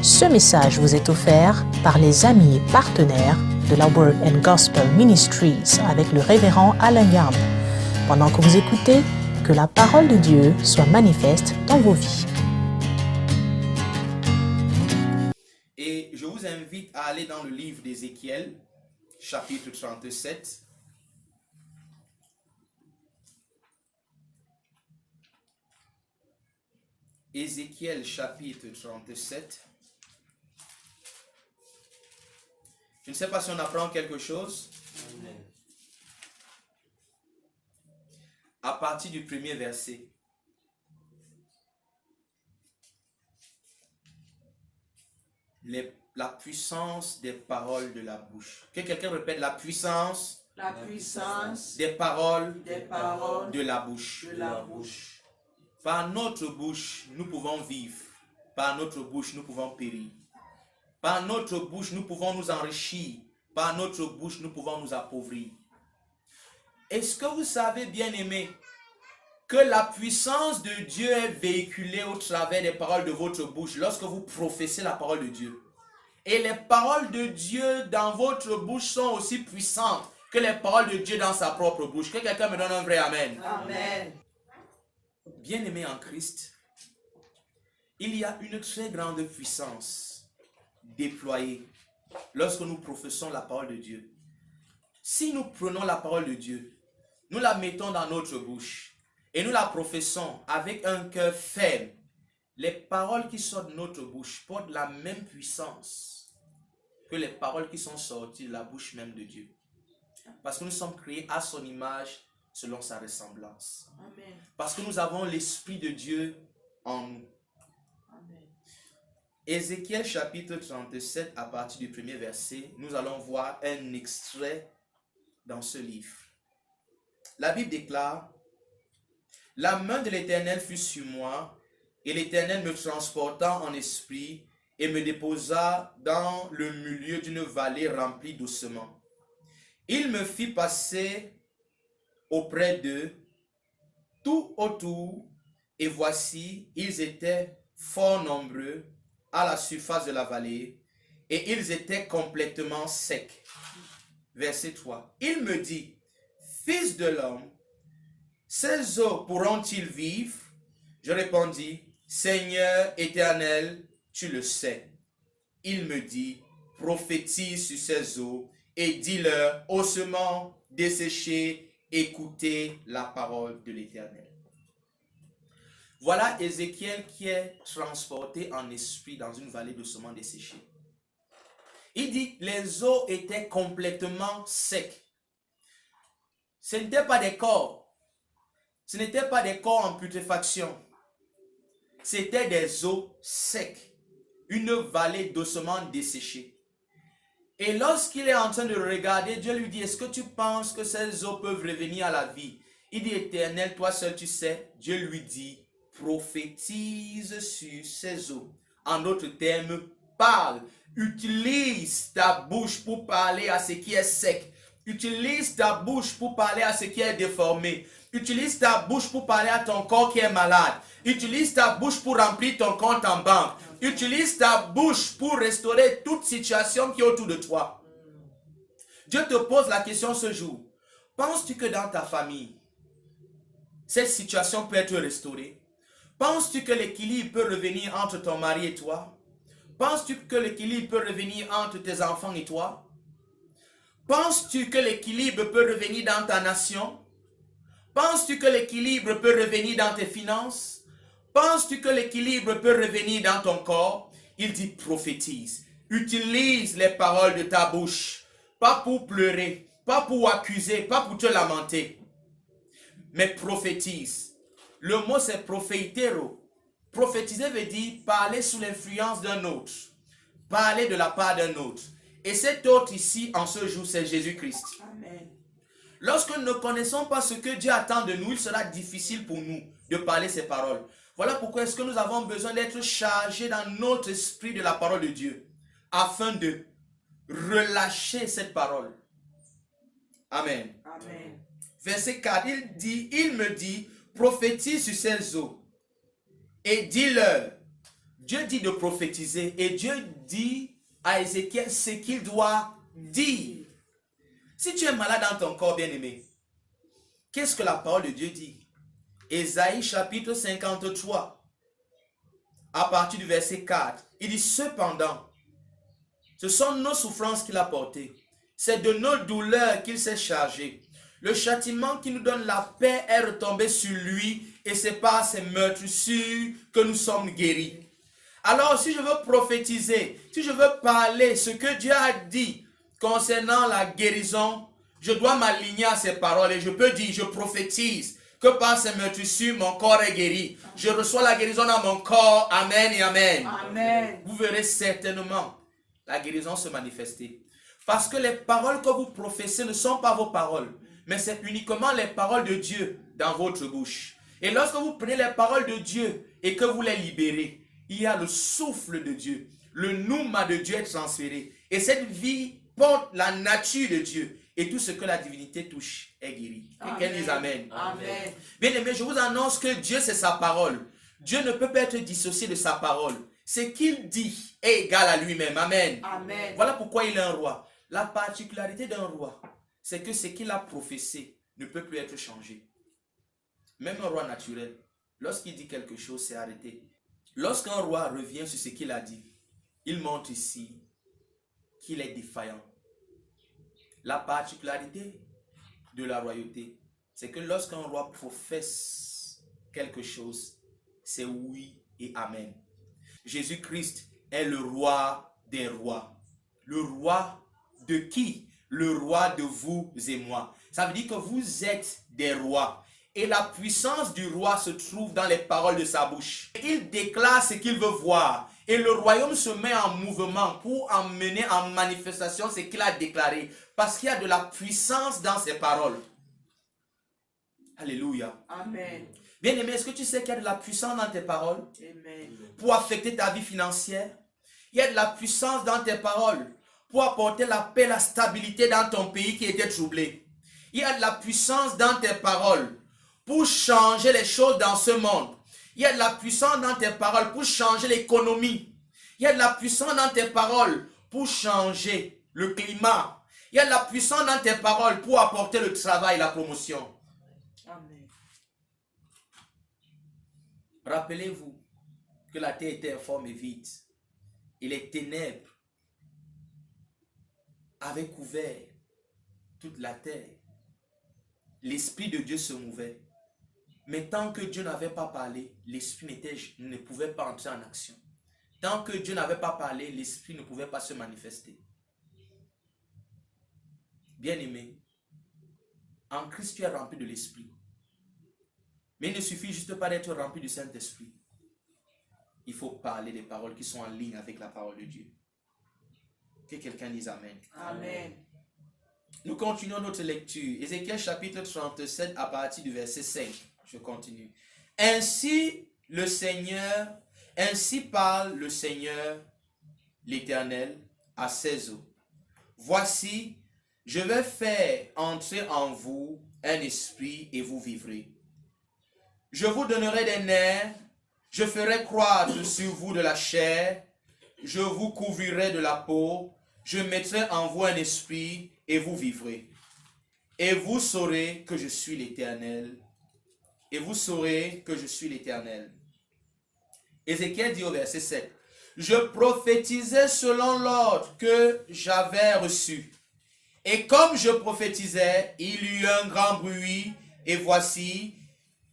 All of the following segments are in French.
Ce message vous est offert par les amis et partenaires de la Word and Gospel Ministries avec le révérend Alain Garde. Pendant que vous écoutez, que la parole de Dieu soit manifeste dans vos vies. Et je vous invite à aller dans le livre d'Ézéchiel, chapitre 37. Ézéchiel, chapitre 37. Je ne sais pas si on apprend quelque chose. Amen. À partir du premier verset. La puissance des paroles de la bouche. Que quelqu'un répète la puissance des paroles de la bouche. Par notre bouche, nous pouvons vivre. Par notre bouche, nous pouvons périr. Par notre bouche, nous pouvons nous enrichir. Par notre bouche, nous pouvons nous appauvrir. Est-ce que vous savez, bien-aimés, que la puissance de Dieu est véhiculée au travers des paroles de votre bouche lorsque vous professez la parole de Dieu? Et les paroles de Dieu dans votre bouche sont aussi puissantes que les paroles de Dieu dans sa propre bouche. Que quelqu'un me donne un vrai amen. Amen. Bien-aimés en Christ, il y a une très grande puissance déployée lorsque nous professons la parole de Dieu. Si nous prenons la parole de Dieu, nous la mettons dans notre bouche et nous la professons avec un cœur ferme, les paroles qui sortent de notre bouche portent la même puissance que les paroles qui sont sorties de la bouche même de Dieu. Parce que nous sommes créés à son image selon sa ressemblance. Amen. Parce que nous avons l'Esprit de Dieu en nous. Amen. Ézéchiel chapitre 37, à partir du premier verset, nous allons voir un extrait dans ce livre. La Bible déclare: la main de l'Éternel fut sur moi, et l'Éternel me transporta en esprit et me déposa dans le milieu d'une vallée remplie d'ossements. Il me fit passer auprès d'eux, tout autour, et voici, ils étaient fort nombreux à la surface de la vallée, et ils étaient complètement secs. Verset 3. Il me dit: Fils de l'homme, ces eaux pourront-ils vivre? Je répondis: Seigneur éternel, tu le sais. Il me dit: prophétise sur ces eaux et dis-leur: ossements desséchés, écoutez la parole de l'Éternel. Voilà Ézéchiel qui est transporté en esprit dans une vallée d'ossements desséchés. Il dit: les eaux étaient complètement secs. Ce n'étaient pas des corps. Ce n'étaient pas des corps en putréfaction. C'était des eaux secs. Une vallée d'ossements desséchés. Et lorsqu'il est en train de regarder, Dieu lui dit: est-ce que tu penses que ces eaux peuvent revenir à la vie? Il dit: Éternel, toi seul tu sais. Dieu lui dit: prophétise sur ces eaux. En d'autres termes, parle. Utilise ta bouche pour parler à ce qui est sec. Utilise ta bouche pour parler à ce qui est déformé. Utilise ta bouche pour parler à ton corps qui est malade. Utilise ta bouche pour remplir ton compte en banque. Utilise ta bouche pour restaurer toute situation qui est autour de toi. Dieu te pose la question ce jour. Penses-tu que dans ta famille, cette situation peut être restaurée? Penses-tu que l'équilibre peut revenir entre ton mari et toi? Penses-tu que l'équilibre peut revenir entre tes enfants et toi? Penses-tu que l'équilibre peut revenir dans ta nation? Penses-tu que l'équilibre peut revenir dans tes finances? Penses-tu que l'équilibre peut revenir dans ton corps? Il dit: prophétise. Utilise les paroles de ta bouche. Pas pour pleurer, pas pour accuser, pas pour te lamenter. Mais prophétise. Le mot c'est prophéitero. Prophétiser veut dire parler sous l'influence d'un autre. Parler de la part d'un autre. Et cet autre ici, en ce jour, c'est Jésus-Christ. Amen. Lorsque nous ne connaissons pas ce que Dieu attend de nous, il sera difficile pour nous de parler ces paroles. Voilà pourquoi est-ce que nous avons besoin d'être chargés dans notre esprit de la parole de Dieu, afin de relâcher cette parole. Amen. Amen. Verset 4, il me dit, prophétise sur ces eaux et dis-leur, Dieu dit de prophétiser et Dieu dit à Ézéchiel ce qu'il doit dire. Si tu es malade dans ton corps, bien-aimé, qu'est-ce que la parole de Dieu dit? Ésaïe chapitre 53, à partir du verset 4, il dit cependant, ce sont nos souffrances qu'il a portées, c'est de nos douleurs qu'il s'est chargé. Le châtiment qui nous donne la paix est retombé sur lui et c'est par ses meurtrissures que nous sommes guéris. Alors si je veux prophétiser, si je veux parler ce que Dieu a dit concernant la guérison, je dois m'aligner à ses paroles et je peux dire, je prophétise que par ses meurtrissures, mon corps est guéri. Je reçois la guérison dans mon corps. Amen et amen. Amen. Vous verrez certainement la guérison se manifester. Parce que les paroles que vous professez ne sont pas vos paroles, mais c'est uniquement les paroles de Dieu dans votre bouche. Et lorsque vous prenez les paroles de Dieu et que vous les libérez, il y a le souffle de Dieu. Le nouma de Dieu est transféré. Et cette vie porte la nature de Dieu. Et tout ce que la divinité touche est guéri. Quelqu'un dise Amen. Amen. Bien aimé, je vous annonce que Dieu c'est sa parole. Dieu ne peut pas être dissocié de sa parole. Ce qu'il dit est égal à lui-même. Amen. Amen. Voilà pourquoi il est un roi. La particularité d'un roi, c'est que ce qu'il a professé ne peut plus être changé. Même un roi naturel, lorsqu'il dit quelque chose, c'est arrêté. Lorsqu'un roi revient sur ce qu'il a dit, il montre ici qu'il est défaillant. La particularité de la royauté, c'est que lorsqu'un roi professe quelque chose, c'est oui et amen. Jésus-Christ est le roi des rois. Le roi de qui? Le roi de vous et moi. Ça veut dire que vous êtes des rois. Et la puissance du roi se trouve dans les paroles de sa bouche. Il déclare ce qu'il veut voir. Et le royaume se met en mouvement pour emmener en manifestation ce qu'il a déclaré. Parce qu'il y a de la puissance dans ses paroles. Alléluia. Amen. Bien-aimé, est-ce que tu sais qu'il y a de la puissance dans tes paroles? Amen. Pour affecter ta vie financière? Il y a de la puissance dans tes paroles pour apporter la paix, la stabilité dans ton pays qui était troublé. Il y a de la puissance dans tes paroles pour changer les choses dans ce monde. Il y a de la puissance dans tes paroles pour changer l'économie. Il y a de la puissance dans tes paroles pour changer le climat. Il y a de la puissance dans tes paroles pour apporter le travail, la promotion. Amen. Rappelez-vous que la terre était informe et vide. Et les ténèbres avaient couvert toute la terre. L'Esprit de Dieu se mouvait. Mais tant que Dieu n'avait pas parlé, l'Esprit ne pouvait pas entrer en action. Tant que Dieu n'avait pas parlé, l'Esprit ne pouvait pas se manifester. Bien-aimé, en Christ tu es rempli de l'Esprit. Mais il ne suffit juste pas d'être rempli du Saint-Esprit. Il faut parler des paroles qui sont en ligne avec la parole de Dieu. Que quelqu'un dise Amen. Amen. Nous continuons notre lecture. Ézéchiel chapitre 37 à partir du verset 5. Je continue. Ainsi parle le Seigneur, l'Éternel, à ses eaux. Voici, je vais faire entrer en vous un esprit et vous vivrez. Je vous donnerai des nerfs, je ferai croître sur vous de la chair, je vous couvrirai de la peau, je mettrai en vous un esprit et vous vivrez. Et vous saurez que je suis l'Éternel. Et vous saurez que je suis l'Éternel. Ézéchiel dit au verset 7. Je prophétisais selon l'ordre que j'avais reçu. Et comme je prophétisais, il y eut un grand bruit. Et voici,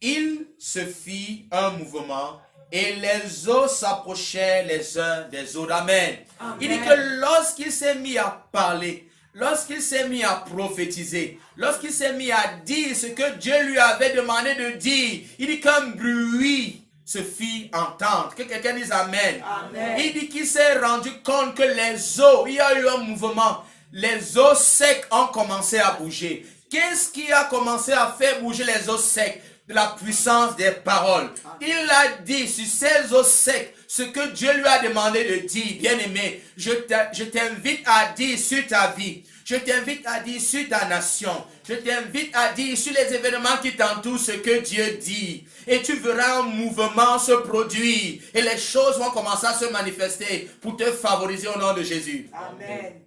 il se fit un mouvement. Et les eaux s'approchaient les uns des autres. Amen. Amen. Il dit que lorsqu'il s'est mis à parler, lorsqu'il s'est mis à prophétiser, lorsqu'il s'est mis à dire ce que Dieu lui avait demandé de dire, il dit qu'un bruit se fit entendre. Que quelqu'un dise Amen. Amen. Il dit qu'il s'est rendu compte que les eaux, il y a eu un mouvement. Les eaux secs ont commencé à bouger. Qu'est-ce qui a commencé à faire bouger les eaux secs? De la puissance des paroles. Il a dit sur ces eaux secs ce que Dieu lui a demandé de dire. Bien-aimé, je t'invite à dire sur ta vie Je t'invite à dire sur ta nation. Je t'invite à dire sur les événements qui t'entourent ce que Dieu dit. Et tu verras un mouvement se produire. Et les choses vont commencer à se manifester pour te favoriser au nom de Jésus. Amen.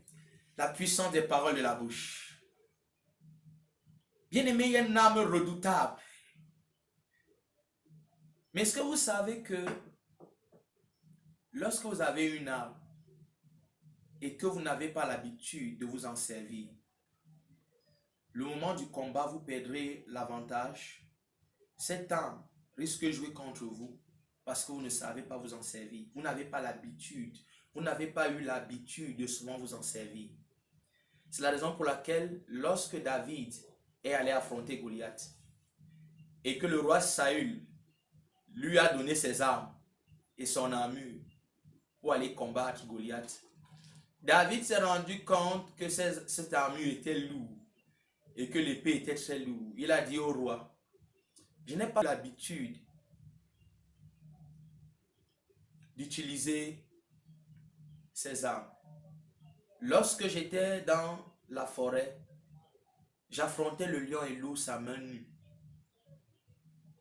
La puissance des paroles de la bouche. Bien-aimé, il y a une âme redoutable. Mais est-ce que vous savez que lorsque vous avez une arme et que vous n'avez pas l'habitude de vous en servir, le moment du combat, vous perdrez l'avantage. Cette arme risque de jouer contre vous parce que vous ne savez pas vous en servir. Vous n'avez pas l'habitude. Vous n'avez pas eu l'habitude de souvent vous en servir. C'est la raison pour laquelle lorsque David est allé affronter Goliath et que le roi Saül lui a donné ses armes et son armure pour aller combattre Goliath, David s'est rendu compte que cette armure était lourde et que l'épée était très lourde. Il a dit au roi, je n'ai pas l'habitude d'utiliser ces armes. Lorsque j'étais dans la forêt, j'affrontais le lion et l'ours à main nue.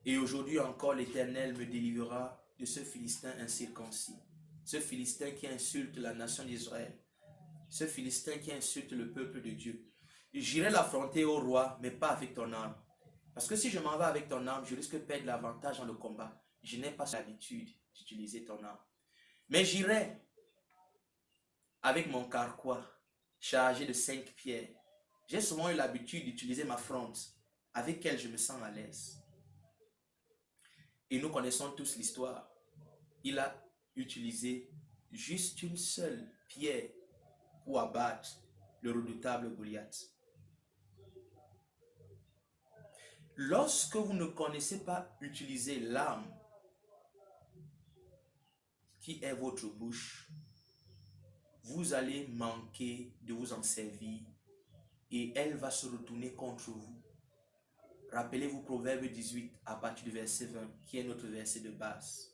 Et aujourd'hui encore, l'Éternel me délivrera de ce Philistin incirconcis. Ce Philistin qui insulte la nation d'Israël. Ce Philistin qui insulte le peuple de Dieu. J'irai l'affronter au roi, mais pas avec ton arme. Parce que si je m'en vais avec ton arme, je risque de perdre l'avantage dans le combat. Je n'ai pas l'habitude d'utiliser ton arme. Mais j'irai avec mon carquois chargé de 5 pierres. J'ai souvent eu l'habitude d'utiliser ma fronde avec laquelle je me sens à l'aise. Et nous connaissons tous l'histoire. Il a utilisé juste une seule pierre pour abattre le redoutable Goliath. Lorsque vous ne connaissez pas utiliser l'arme qui est votre bouche, vous allez manquer de vous en servir et elle va se retourner contre vous. Rappelez-vous Proverbe 18 à partir du verset 20 qui est notre verset de base.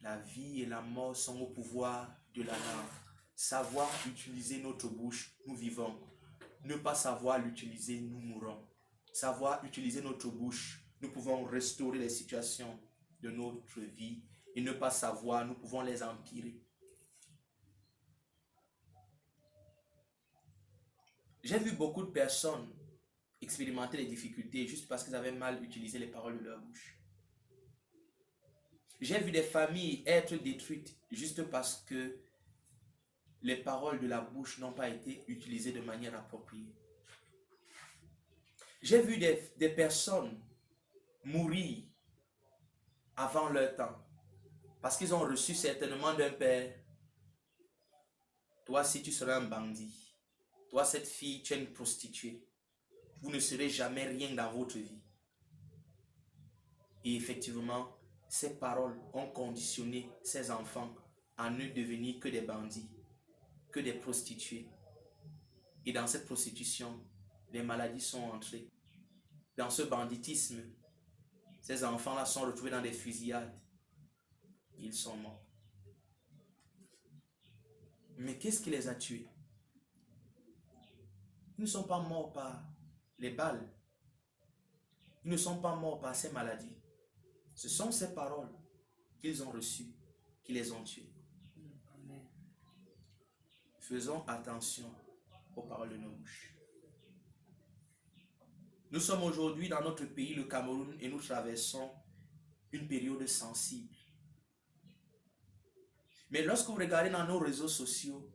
La vie et la mort sont au pouvoir de la langue. Savoir utiliser notre bouche, nous vivons. Ne pas savoir l'utiliser, nous mourons. Savoir utiliser notre bouche, nous pouvons restaurer les situations de notre vie. Et ne pas savoir, nous pouvons les empirer. J'ai vu beaucoup de personnes expérimenter les difficultés juste parce qu'ils avaient mal utilisé les paroles de leur bouche. J'ai vu des familles être détruites juste parce que les paroles de la bouche n'ont pas été utilisées de manière appropriée. J'ai vu des personnes mourir avant leur temps parce qu'ils ont reçu certainement d'un père. Toi, si tu seras un bandit, toi, cette fille, tu es une prostituée. Vous ne serez jamais rien dans votre vie. Et effectivement, ces paroles ont conditionné ces enfants à ne devenir que des bandits, que des prostituées. Et dans cette prostitution, les maladies sont entrées. Dans ce banditisme, ces enfants-là sont retrouvés dans des fusillades. Ils sont morts. Mais qu'est-ce qui les a tués? Ils ne sont pas morts par les balles. Ils ne sont pas morts par ces maladies. Ce sont ces paroles qu'ils ont reçues qui les ont tués. Faisons attention aux paroles de nos bouches. Nous sommes aujourd'hui dans notre pays, le Cameroun, et nous traversons une période sensible. Mais lorsque vous regardez dans nos réseaux sociaux,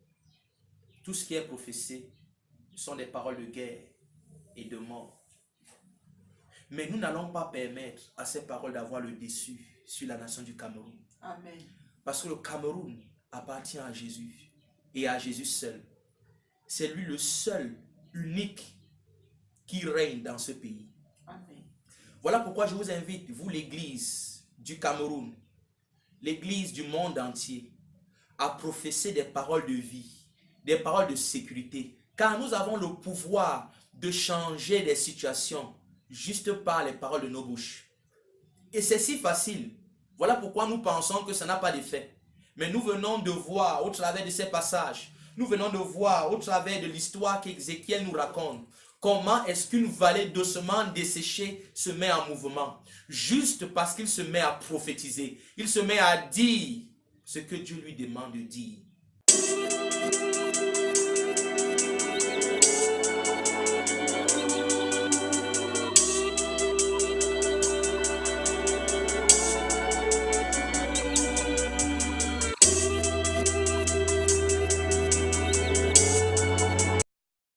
tout ce qui est professé sont des paroles de guerre et de mort. Mais nous n'allons pas permettre à ces paroles d'avoir le dessus sur la nation du Cameroun. Amen. Parce que le Cameroun appartient à Jésus et à Jésus seul. C'est lui le seul, unique, qui règne dans ce pays. Amen. Voilà pourquoi je vous invite, vous l'église du Cameroun, l'église du monde entier, à professer des paroles de vie, des paroles de sécurité, car nous avons le pouvoir de changer des situations juste par les paroles de nos bouches. Et c'est si facile. Voilà pourquoi nous pensons que ça n'a pas d'effet. Mais nous venons de voir au travers de ces passages Nous venons de voir au travers de l'histoire qu'Ézéchiel nous raconte. Comment est-ce qu'une vallée d'ossements desséchés se met en mouvement? Juste parce qu'il se met à prophétiser. Il se met à dire ce que Dieu lui demande de dire.